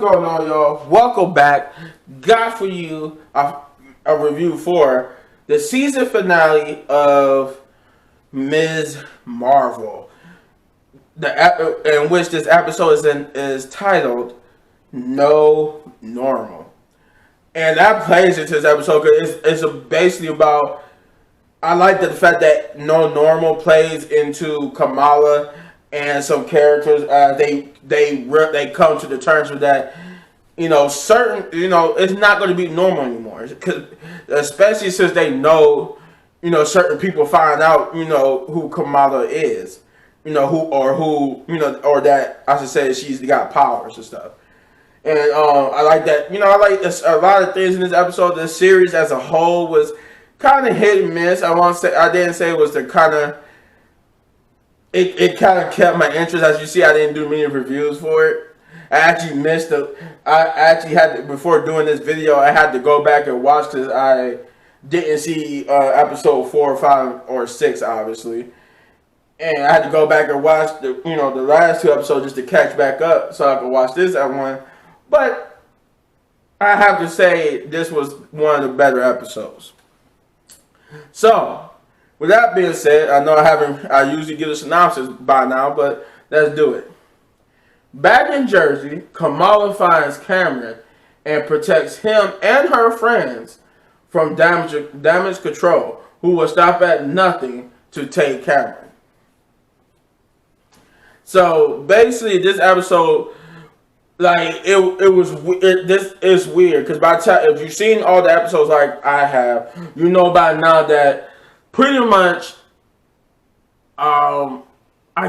going on, y'all? Welcome back. Got for you a review for the season finale of Ms. Marvel, in which this episode is titled "No Normal," and that plays into this episode because it's basically about. I like the fact that No Normal plays into Kamala and some characters. They come to the terms with that. It's not going to be normal anymore. Especially since they know, certain people find out, who Kamala is, or that I should say she's got powers and stuff. And I like that. I like this, a lot of things in this episode. The series as a whole was kind of hit and miss. I didn't say it was the kind of. It kind of kept my interest. As you see, I didn't do many reviews for it. I actually had to, before doing this video, I had to go back and watch because I didn't see episode 4 or 5 or 6, obviously. And I had to go back and watch the last 2 episodes just to catch back up so I could watch this at one. But I have to say this was one of the better episodes. So, with that being said, I know I usually give a synopsis by now, but let's do it. Back in Jersey, Kamala finds Cameron and protects him and her friends from damage control, who will stop at nothing to take Cameron. So basically, this episode, this is weird because by the time, if you've seen all the episodes like I have, you know by now that pretty much, I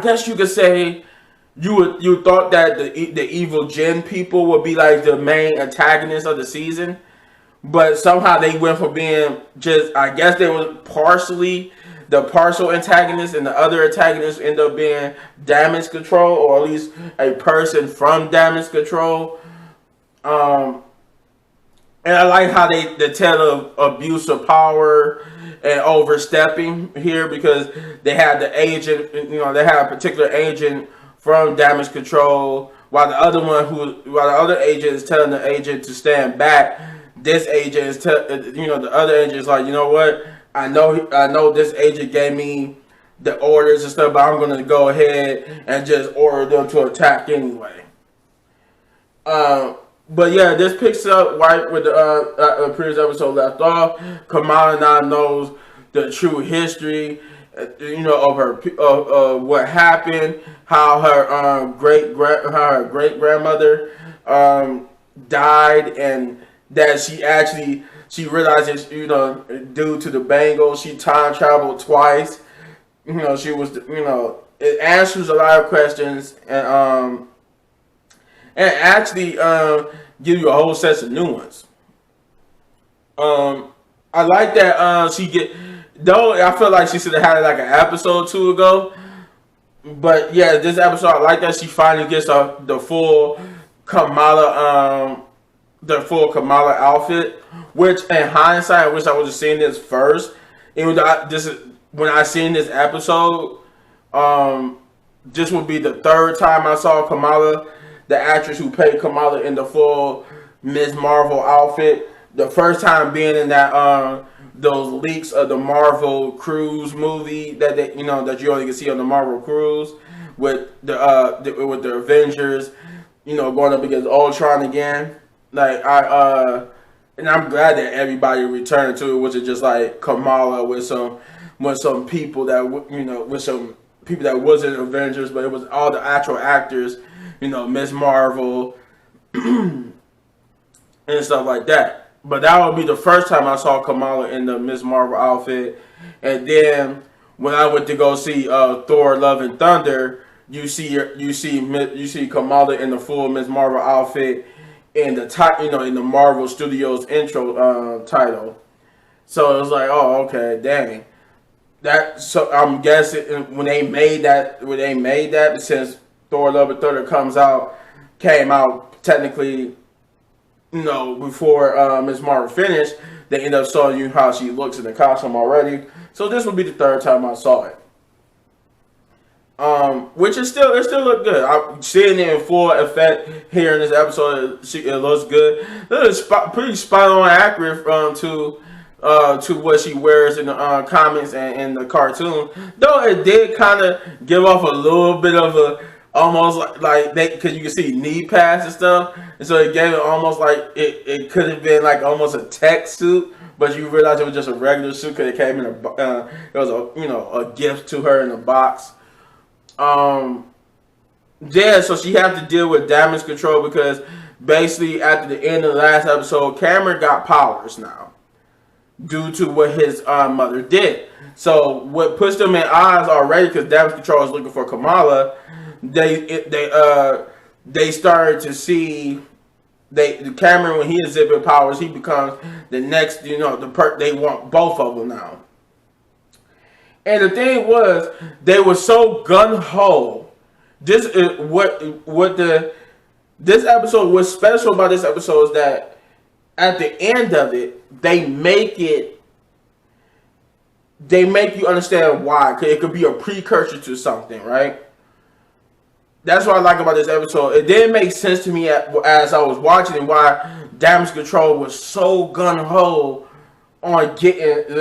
guess you could say. You thought that the evil Jinn people would be like the main antagonists of the season, but somehow they went from being just, I guess they were partially the partial antagonist, and the other antagonist ended up being damage control, or at least a person from damage control. And I like how they tell of abuse of power and overstepping here, because they had the agent, they had a particular agent from damage control, while the other agent is telling the agent to stand back. This agent is the other agent is like, you know what? I know this agent gave me the orders and stuff, but I'm gonna go ahead and just order them to attack anyway. But yeah, this picks up right with the previous episode left off. Kamala now knows the true history, of her, what happened, how her great grandmother died, and that she realizes, due to the Bengals, she time traveled twice. She was, it answers a lot of questions, and actually give you a whole set of new ones. I like that though I feel like she should have had it like an episode 2 ago. But yeah, this episode, I like that she finally gets the full Kamala outfit. Which, in hindsight, I wish I would have seen this first. When I seen this episode, this would be the 3rd time I saw Kamala, the actress who played Kamala, in the full Ms. Marvel outfit. The first time being in that those leaks of the Marvel Cruise movie that that you only can see on the Marvel Cruise with the Avengers, going up against Ultron again. And I'm glad that everybody returned to it, which is just like Kamala with some people that with some people that wasn't Avengers, but it was all the actual actors, Ms. Marvel and stuff like that. But that would be the first time I saw Kamala in the Ms. Marvel outfit. And then when I went to go see Thor: Love and Thunder, you see Kamala in the full Ms. Marvel outfit in the Marvel Studios intro title. So it was like, oh, okay, dang. So I'm guessing when they made that, since Thor: Love and Thunder came out technically, before Ms. Marvel finished, they end up showing you how she looks in the costume already. So this will be the 3rd time I saw it. Which is still it still look good. I'm seeing it in full effect here in this episode. It looks good. It is pretty spot on accurate to what she wears in the comics and in the cartoon. Though it did kind of give off a little bit of a almost like they, because you can see knee pads and stuff, and so it gave it almost like it could have been like almost a tech suit. But you realize it was just a regular suit because it came in it was a gift to her in a box. Yeah, so she had to deal with damage control because basically after the end of the last episode, Cameron got powers now due to what his mother did. So what puts them in odds already, because damage control is looking for Kamala. They started to see Cameron, when he exhibits powers, he becomes the next. They want both of them now. And the thing was, they were so gun ho. This episode, what's special about this episode is that at the end of it, they make you understand why. Cause it could be a precursor to something, right? That's what I like about this episode. It didn't make sense to me as I was watching it why damage control was so gun ho on getting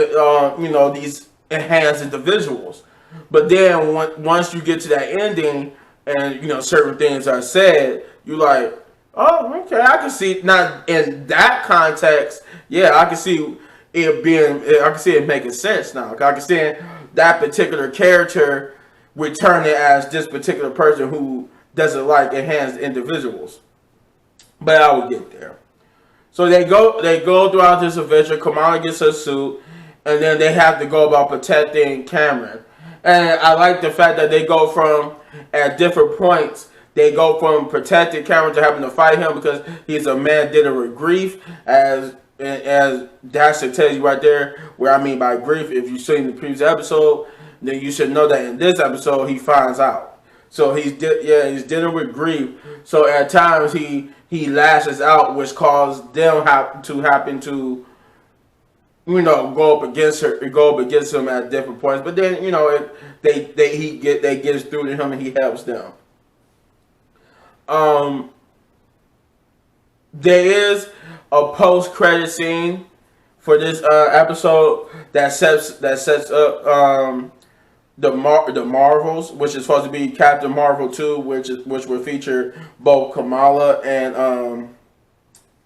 these enhanced individuals. But then once you get to that ending and certain things are said, you're like, oh, okay, I can see. Not in that context, yeah, I can see it making sense now. I can see that particular character returning as this particular person who doesn't like enhanced individuals. But I will get there. So they go throughout this adventure. Kamala gets her suit, and then they have to go about protecting Cameron. And I like the fact that they go from, at different points, they go from protecting Cameron to having to fight him because he's a man dealing with grief. As Dasher tells you right there, where I mean by grief, if you've seen the previous episode, then you should know that in this episode he finds out. So he's dealing with grief. So at times he lashes out, which caused them to happen to go up against him at different points. But then they get through to him and he helps them. There is a post-credit scene for this episode that sets up the Marvels, which is supposed to be Captain Marvel 2, which will feature both Kamala and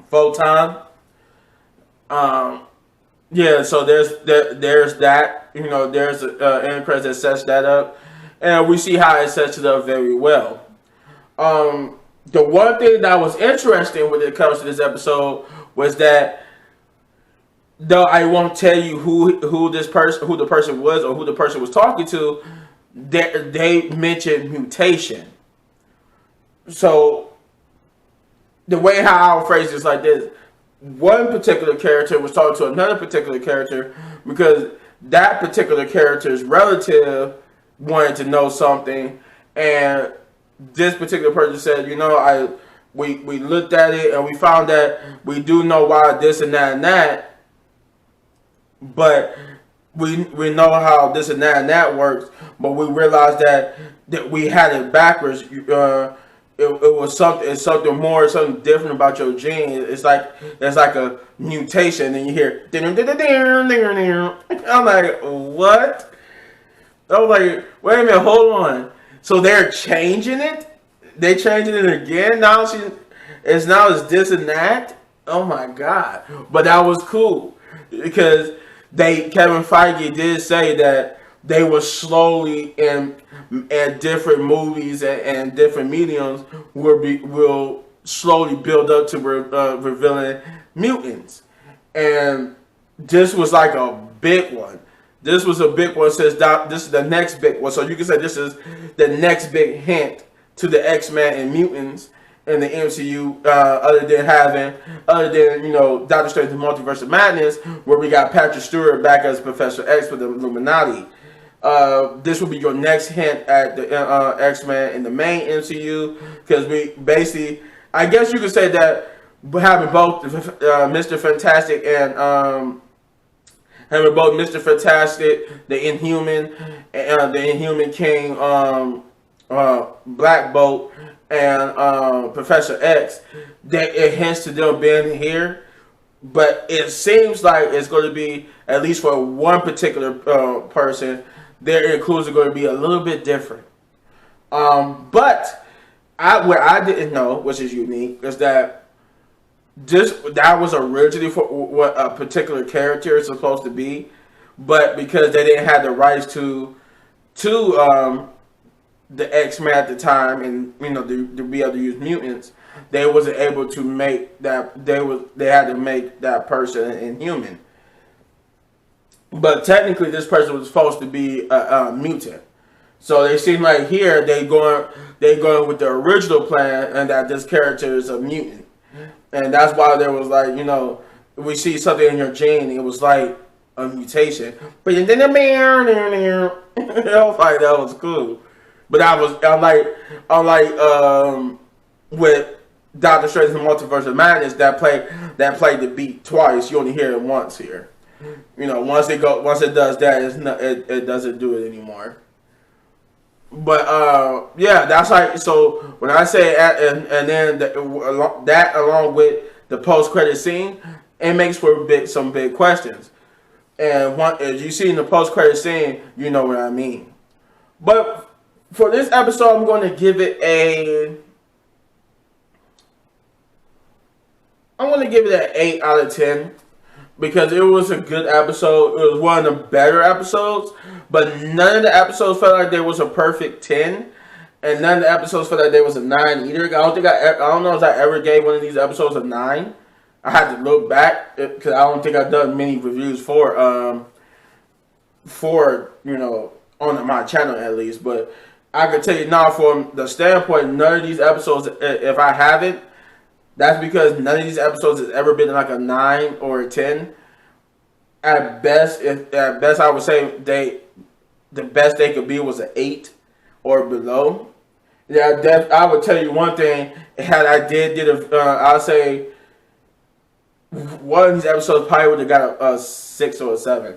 Photon. Yeah, so there's that. There's an end credit that sets that up, and we see how it sets it up very well. The one thing that was interesting when it comes to this episode was that, though I won't tell you who the person was or who the person was talking to, they mentioned mutation. So the way how I'll phrase this like this: one particular character was talking to another particular character because that particular character's relative wanted to know something, and this particular person said, we looked at it and we found that we do know why this and that, but we know how this and that works, but we realized that we had it backwards. It was something more, something different about your gene. It's like a mutation, and you hear I'm like, what? I was like, wait a minute, hold on. So they're changing it? They changing it again? Now it's this and that? Oh my God. But that was cool. Because Kevin Feige did say that they were slowly in different movies and different mediums will slowly build up to revealing mutants. And this was like a big one. This was a big one since this is the next big one. So you can say this is the next big hint to the X-Men and mutants in the MCU, other than Doctor Strange the Multiverse of Madness, where we got Patrick Stewart back as Professor X for the Illuminati. This will be your next hint at the X-Men in the main MCU, because we basically, I guess you could say that having both Mr. Fantastic and Him and both Mr. Fantastic, the Inhuman, the Inhuman King, Black Bolt, and Professor X. That it hints to them being here, but it seems like it's going to be, at least for one particular person, their inclusions are going to be a little bit different. But what I didn't know, which is unique, is that that was originally for what a particular character is supposed to be, but because they didn't have the rights to the X-Men at the time, and to be able to use mutants, they wasn't able to make that. They had to make that person Inhuman. But technically, this person was supposed to be a mutant. So they seem like here they going with the original plan, and that this character is a mutant, and that's why there was like, we see something in your gene. It was like a mutation, but then the man, I was like, that was cool. But unlike with Doctor Strange and the Multiverse of Madness, that played the beat twice. You only hear it once here. Once it does that, it doesn't do it anymore. But yeah, that's like, so when I say and then that along with the post credit scene, it makes for some big questions. And if you see in the post credit scene, you know what I mean. But for this episode, I'm going to give it an 8 out of 10. Because it was a good episode. It was one of the better episodes. But none of the episodes felt like there was a perfect 10. And none of the episodes felt like there was a 9 either. I don't know if I ever gave one of these episodes a 9. I had to look back, because I don't think I've done many reviews for on my channel at least. But I can tell you now, from the standpoint, none of these episodes, if I haven't, that's because none of these episodes has ever been like a 9 or a 10. At best, I would say the best they could be was an 8 or below. Yeah, I would tell you one thing. Had I I'll say one of these episodes probably would have got a 6 or a 7.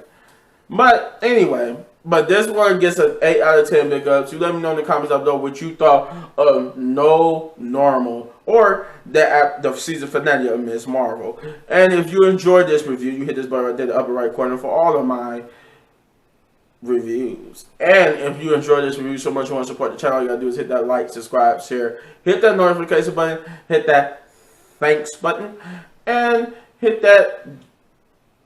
But anyway. But this one gets an 8 out of 10 big ups. You let me know in the comments down below what you thought of No Normal, or the season finale of Ms. Marvel. And if you enjoyed this review, you hit this button right there in the upper right corner for all of my reviews. And if you enjoyed this review so much you want to support the channel, all you gotta do is hit that like, subscribe, share, hit that notification button, hit that thanks button, and hit that.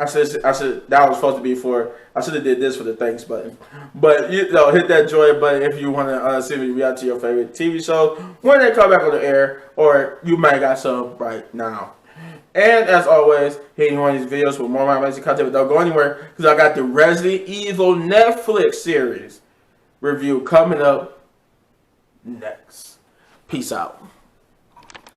I said that was supposed to be for. I should have did this for the thanks button, but hit that join button if you want to see me react to your favorite TV show when they come back on the air, or you might got some right now. And as always, hitting one of these videos for more of my amazing content. But don't go anywhere, because I got the Resident Evil Netflix series review coming up next. Peace out.